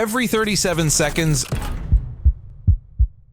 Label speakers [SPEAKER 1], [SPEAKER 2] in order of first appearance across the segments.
[SPEAKER 1] Every 37 seconds,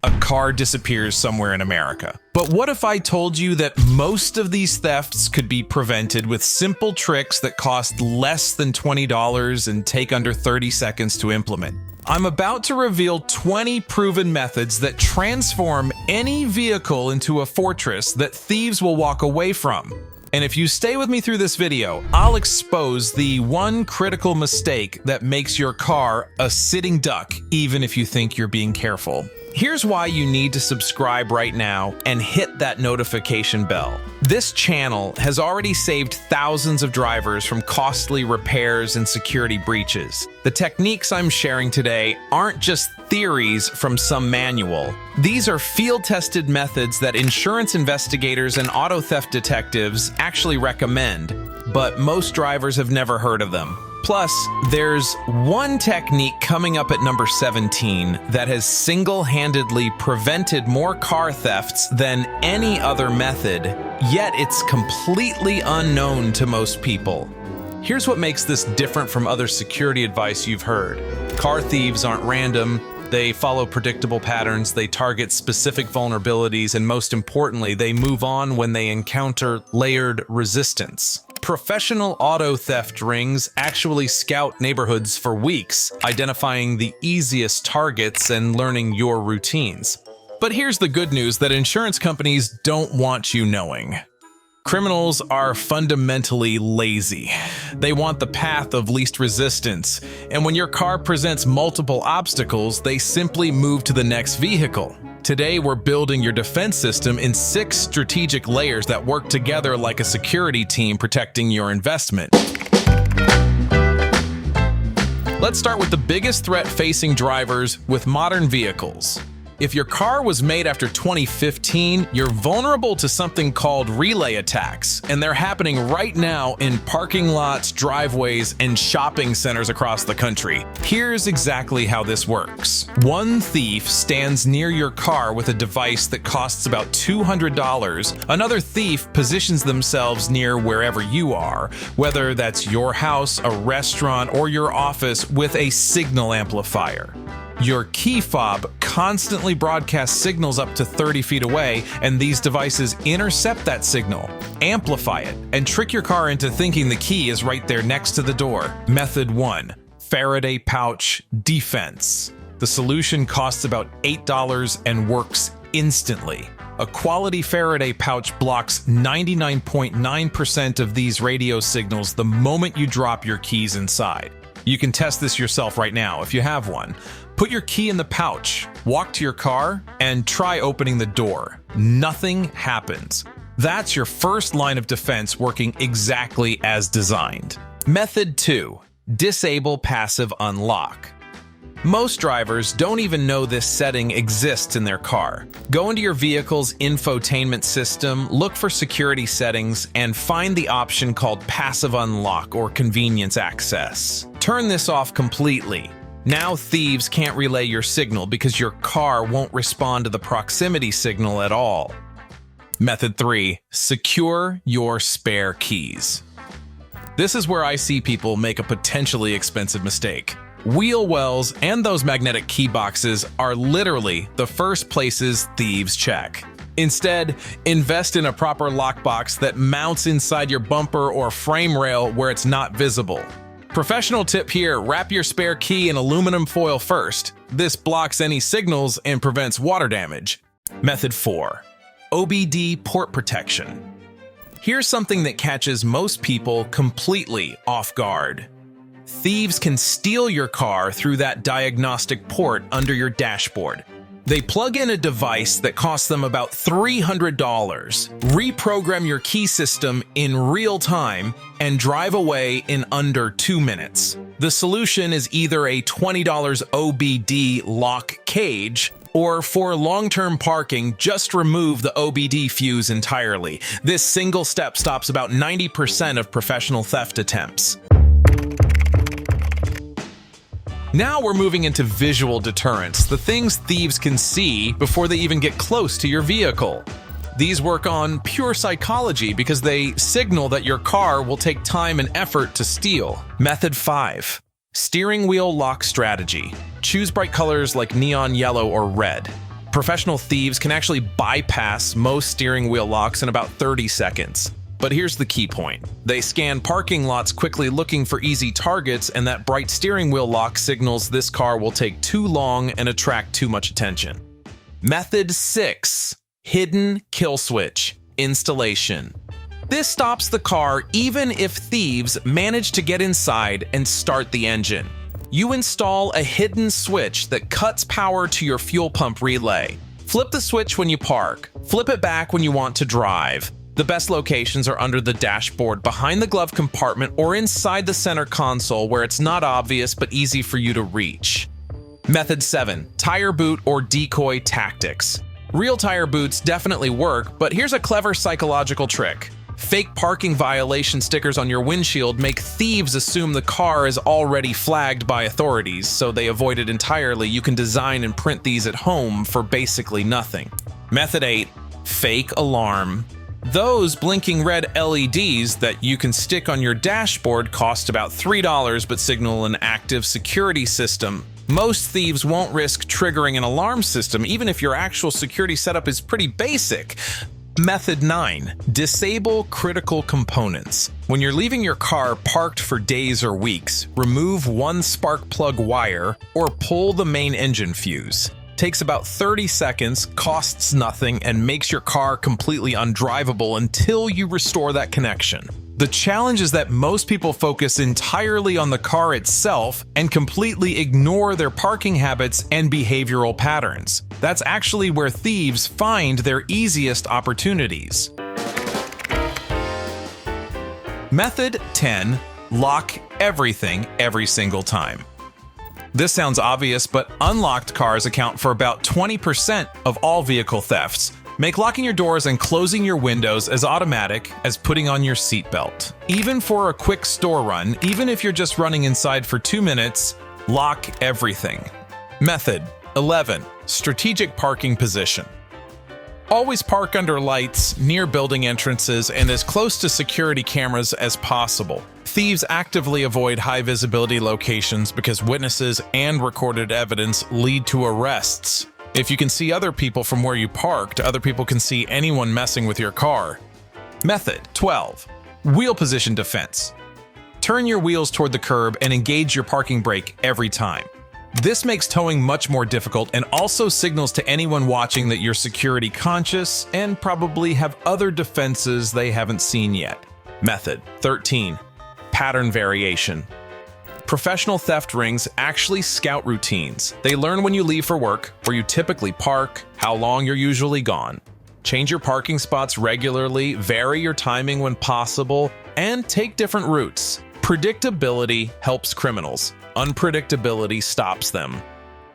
[SPEAKER 1] a car disappears somewhere in America. But what if I told you that most of these thefts could be prevented with simple tricks that cost less than $20 and take under 30 seconds to implement? I'm about to reveal 20 proven methods that transform any vehicle into a fortress that thieves will walk away from. And if you stay with me through this video, I'll expose the one critical mistake that makes your car a sitting duck, even if you think you're being careful. Here's why you need to subscribe right now and hit that notification bell. This channel has already saved thousands of drivers from costly repairs and security breaches. The techniques I'm sharing today aren't just theories from some manual. These are field-tested methods that insurance investigators and auto theft detectives actually recommend, but most drivers have never heard of them. Plus, there's one technique coming up at number 17 that has single-handedly prevented more car thefts than any other method, yet it's completely unknown to most people. Here's what makes this different from other security advice you've heard. Car thieves aren't random. They follow predictable patterns, they target specific vulnerabilities, and most importantly, they move on when they encounter layered resistance. Professional auto theft rings actually scout neighborhoods for weeks, identifying the easiest targets and learning your routines. But here's the good news that insurance companies don't want you knowing. Criminals are fundamentally lazy. They want the path of least resistance, and when your car presents multiple obstacles, they simply move to the next vehicle. Today, we're building your defense system in 6 strategic layers that work together like a security team protecting your investment. Let's start with the biggest threat facing drivers with modern vehicles. If your car was made after 2015, you're vulnerable to something called relay attacks, and they're happening right now in parking lots, driveways, and shopping centers across the country. Here's exactly how this works. One thief stands near your car with a device that costs about $200. Another thief positions themselves near wherever you are, whether that's your house, a restaurant, or your office, with a signal amplifier. Your key fob constantly broadcasts signals up to 30 feet away, and these devices intercept that signal, amplify it, and trick your car into thinking the key is right there next to the door. Method 1. Faraday pouch defense. The solution costs about $8 and works instantly. A quality Faraday pouch blocks 99.9% of these radio signals the moment you drop your keys inside. You can test this yourself right now if you have one. Put your key in the pouch, walk to your car, and try opening the door. Nothing happens. That's your first line of defense working exactly as designed. Method 2. Disable passive unlock. Most drivers don't even know this setting exists in their car. Go into your vehicle's infotainment system, look for security settings, and find the option called passive unlock or convenience access. Turn this off completely. Now thieves can't relay your signal because your car won't respond to the proximity signal at all. Method 3. Secure your spare keys. This is where I see people make a potentially expensive mistake. Wheel wells and those magnetic key boxes are literally the first places thieves check. Instead, invest in a proper lockbox that mounts inside your bumper or frame rail where it's not visible. Professional tip here, wrap your spare key in aluminum foil first. This blocks any signals and prevents water damage. Method 4. OBD port protection. Here's something that catches most people completely off guard. Thieves can steal your car through that diagnostic port under your dashboard. They plug in a device that costs them about $300, reprogram your key system in real time, and drive away in under 2 minutes. The solution is either a $20 OBD lock cage, or for long-term parking, just remove the OBD fuse entirely. This single step stops about 90% of professional theft attempts. Now we're moving into visual deterrents, the things thieves can see before they even get close to your vehicle. These work on pure psychology because they signal that your car will take time and effort to steal. Method 5. Steering wheel lock strategy. Choose bright colors like neon yellow or red. Professional thieves can actually bypass most steering wheel locks in about 30 seconds. But here's the key point. They scan parking lots quickly looking for easy targets, and that bright steering wheel lock signals this car will take too long and attract too much attention. Method 6. Hidden kill switch installation. This stops the car even if thieves manage to get inside and start the engine. You install a hidden switch that cuts power to your fuel pump relay. Flip the switch when you park. Flip it back when you want to drive. The best locations are under the dashboard, behind the glove compartment, or inside the center console where it's not obvious but easy for you to reach. Method 7. Tire boot or decoy tactics. Real tire boots definitely work, but here's a clever psychological trick. Fake parking violation stickers on your windshield make thieves assume the car is already flagged by authorities, so they avoid it entirely. You can design and print these at home for basically nothing. Method 8. Fake alarm. Those blinking red LEDs that you can stick on your dashboard cost about $3 but signal an active security system. Most thieves won't risk triggering an alarm system, even if your actual security setup is pretty basic. Method 9. Disable critical components. When you're leaving your car parked for days or weeks, remove one spark plug wire or pull the main engine fuse. Takes about 30 seconds, costs nothing, and makes your car completely undrivable until you restore that connection. The challenge is that most people focus entirely on the car itself and completely ignore their parking habits and behavioral patterns. That's actually where thieves find their easiest opportunities. Method 10. Lock everything every single time. This sounds obvious, but unlocked cars account for about 20% of all vehicle thefts. Make locking your doors and closing your windows as automatic as putting on your seatbelt. Even for a quick store run, even if you're just running inside for 2 minutes, lock everything. Method 11. Strategic parking position. Always park under lights, near building entrances, and as close to security cameras as possible. Thieves actively avoid high-visibility locations because witnesses and recorded evidence lead to arrests. If you can see other people from where you parked, other people can see anyone messing with your car. Method 12. Wheel position defense. Turn your wheels toward the curb and engage your parking brake every time. This makes towing much more difficult and also signals to anyone watching that you're security conscious and probably have other defenses they haven't seen yet. Method 13. Pattern variation. Professional theft rings actually scout routines. They learn when you leave for work, where you typically park, how long you're usually gone. Change your parking spots regularly, vary your timing when possible, and take different routes. Predictability helps criminals. Unpredictability stops them.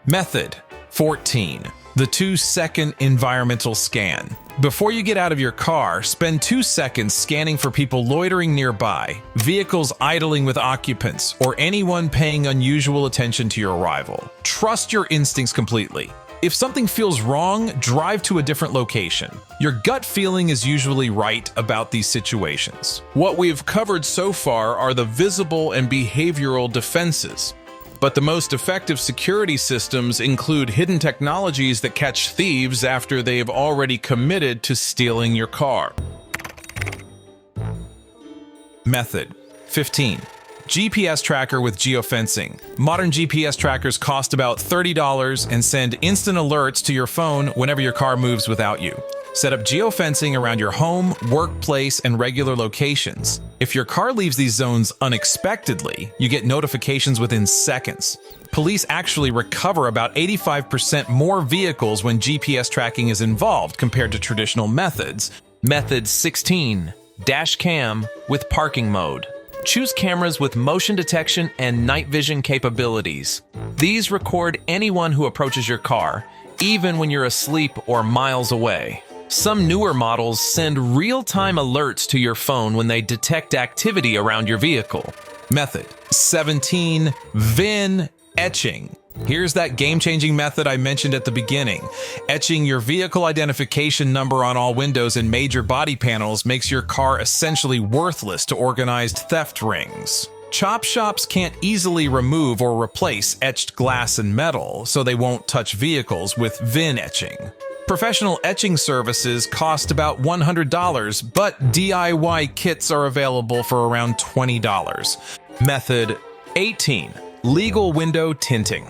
[SPEAKER 1] Method 14. The 2-second environmental scan. Before you get out of your car, spend 2 seconds scanning for people loitering nearby, vehicles idling with occupants, or anyone paying unusual attention to your arrival. Trust your instincts completely. If something feels wrong, drive to a different location. Your gut feeling is usually right about these situations. What we've covered so far are the visible and behavioral defenses. But the most effective security systems include hidden technologies that catch thieves after they've already committed to stealing your car. Method 15. GPS tracker with geofencing. Modern GPS trackers cost about $30 and send instant alerts to your phone whenever your car moves without you. Set up geofencing around your home, workplace, and regular locations. If your car leaves these zones unexpectedly, you get notifications within seconds. Police actually recover about 85% more vehicles when GPS tracking is involved compared to traditional methods. Method 16. Dash cam with parking mode. Choose cameras with motion detection and night vision capabilities. These record anyone who approaches your car, even when you're asleep or miles away. Some newer models send real-time alerts to your phone when they detect activity around your vehicle. Method 17. VIN etching. Here's that game-changing method I mentioned at the beginning. Etching your vehicle identification number on all windows and major body panels makes your car essentially worthless to organized theft rings. Chop shops can't easily remove or replace etched glass and metal, so they won't touch vehicles with VIN etching. Professional etching services cost about $100, but DIY kits are available for around $20. Method 18. Legal window tinting.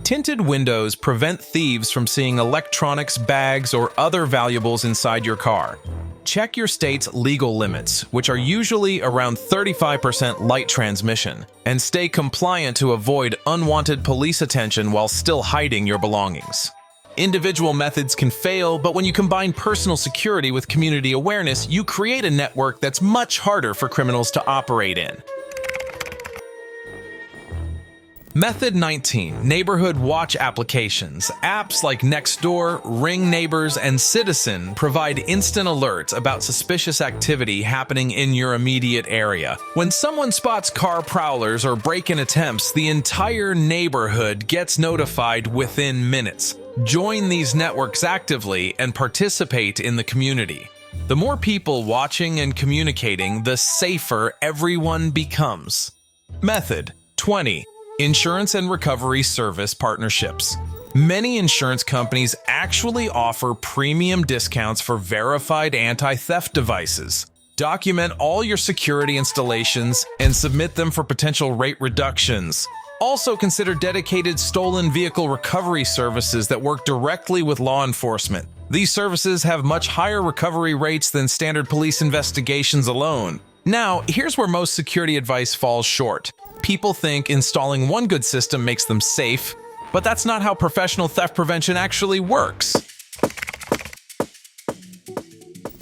[SPEAKER 1] Tinted windows prevent thieves from seeing electronics, bags, or other valuables inside your car. Check your state's legal limits, which are usually around 35% light transmission, and stay compliant to avoid unwanted police attention while still hiding your belongings. Individual methods can fail, but when you combine personal security with community awareness, you create a network that's much harder for criminals to operate in. Method 19. Neighborhood watch applications. Apps like Nextdoor, Ring Neighbors, and Citizen provide instant alerts about suspicious activity happening in your immediate area. When someone spots car prowlers or break-in attempts, the entire neighborhood gets notified within minutes. Join these networks actively and participate in the community. The more people watching and communicating, the safer everyone becomes. Method 20. Insurance and recovery service partnerships. Many insurance companies actually offer premium discounts for verified anti-theft devices. Document all your security installations and submit them for potential rate reductions. Also consider dedicated stolen vehicle recovery services that work directly with law enforcement. These services have much higher recovery rates than standard police investigations alone. Now, here's where most security advice falls short. People think installing one good system makes them safe, but that's not how professional theft prevention actually works.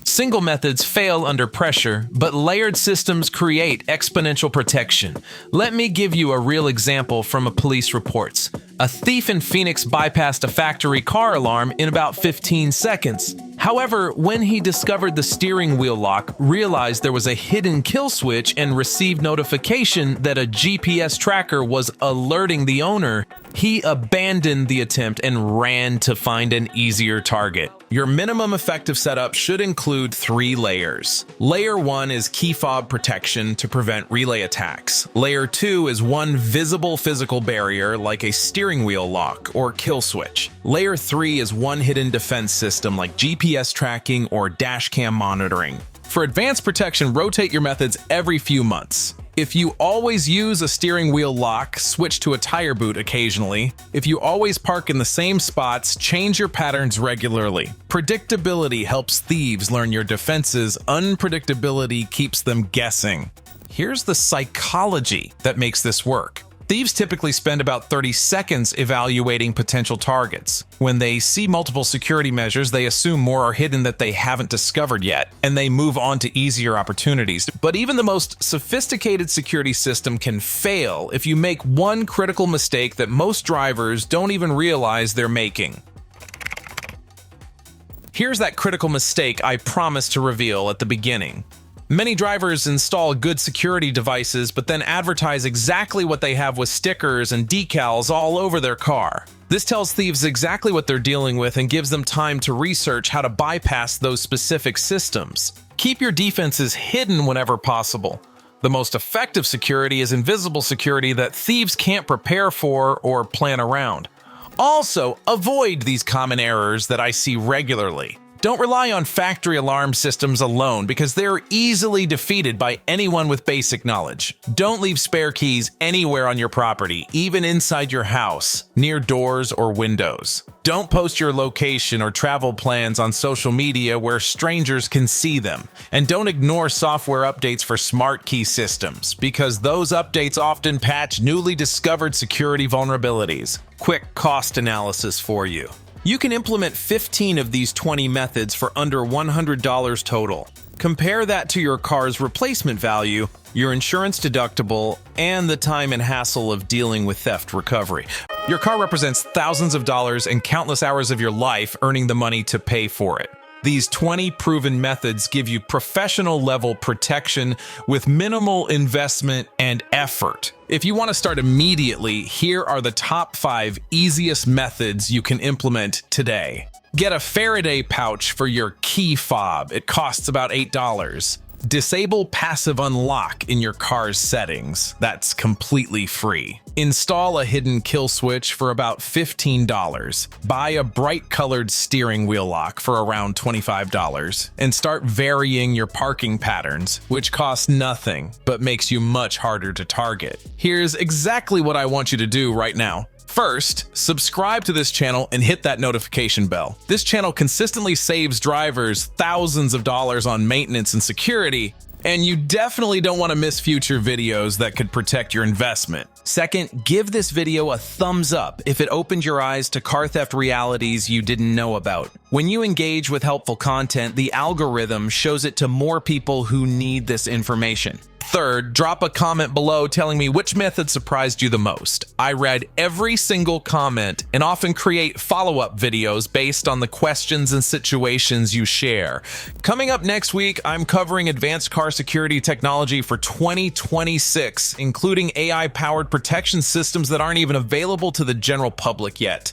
[SPEAKER 1] Single methods fail under pressure, but layered systems create exponential protection. Let me give you a real example from a police reports. A thief in Phoenix bypassed a factory car alarm in about 15 seconds. However, when he discovered the steering wheel lock, realized there was a hidden kill switch, and received notification that a GPS tracker was alerting the owner, he abandoned the attempt and ran to find an easier target. Your minimum effective setup should include 3 layers. Layer 1 is key fob protection to prevent relay attacks. Layer 2 is one visible physical barrier like a steering wheel lock or kill switch. Layer 3 is one hidden defense system like GPS tracking or dashcam monitoring. For advanced protection, rotate your methods every few months. If you always use a steering wheel lock, switch to a tire boot occasionally. If you always park in the same spots, change your patterns regularly. Predictability helps thieves learn your defenses. Unpredictability keeps them guessing. Here's the psychology that makes this work. Thieves typically spend about 30 seconds evaluating potential targets. When they see multiple security measures, they assume more are hidden that they haven't discovered yet, and they move on to easier opportunities. But even the most sophisticated security system can fail if you make one critical mistake that most drivers don't even realize they're making. Here's that critical mistake I promised to reveal at the beginning. Many drivers install good security devices, but then advertise exactly what they have with stickers and decals all over their car. This tells thieves exactly what they're dealing with and gives them time to research how to bypass those specific systems. Keep your defenses hidden whenever possible. The most effective security is invisible security that thieves can't prepare for or plan around. Also, avoid these common errors that I see regularly. Don't rely on factory alarm systems alone because they're easily defeated by anyone with basic knowledge. Don't leave spare keys anywhere on your property, even inside your house, near doors or windows. Don't post your location or travel plans on social media where strangers can see them. And don't ignore software updates for smart key systems because those updates often patch newly discovered security vulnerabilities. Quick cost analysis for you. You can implement 15 of these 20 methods for under $100 total. Compare that to your car's replacement value, your insurance deductible, and the time and hassle of dealing with theft recovery. Your car represents thousands of dollars and countless hours of your life earning the money to pay for it. These 20 proven methods give you professional-level protection with minimal investment and effort. If you want to start immediately, here are the top 5 easiest methods you can implement today. Get a Faraday pouch for your key fob. It costs about $8. Disable passive unlock in your car's settings. That's completely free. Install a hidden kill switch for about $15. Buy a bright colored steering wheel lock for around $25. And start varying your parking patterns, which cost nothing, but makes you much harder to target. Here's exactly what I want you to do right now. First, subscribe to this channel and hit that notification bell. This channel consistently saves drivers thousands of dollars on maintenance and security, and you definitely don't want to miss future videos that could protect your investment. Second, give this video a thumbs up if it opened your eyes to car theft realities you didn't know about. When you engage with helpful content, the algorithm shows it to more people who need this information. Third, drop a comment below telling me which method surprised you the most. I read every single comment and often create follow-up videos based on the questions and situations you share. Coming up next week, I'm covering advanced car security technology for 2026, including AI-powered protection systems that aren't even available to the general public yet.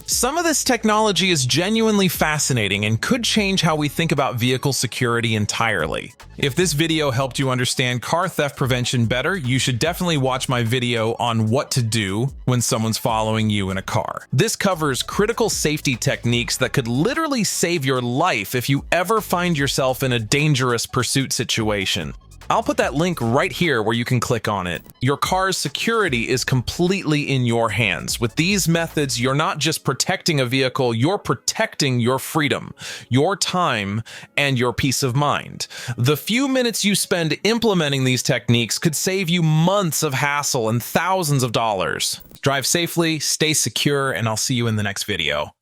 [SPEAKER 1] Some of this technology is genuinely fascinating and could change how we think about vehicle security entirely. If this video helped you understand car theft prevention better, you should definitely watch my video on what to do when someone's following you in a car. This covers critical safety techniques that could literally save your life if you ever find yourself in a dangerous pursuit situation. I'll put that link right here where you can click on it. Your car's security is completely in your hands. With these methods, you're not just protecting a vehicle, you're protecting your freedom, your time, and your peace of mind. The few minutes you spend implementing these techniques could save you months of hassle and thousands of dollars. Drive safely, stay secure, and I'll see you in the next video.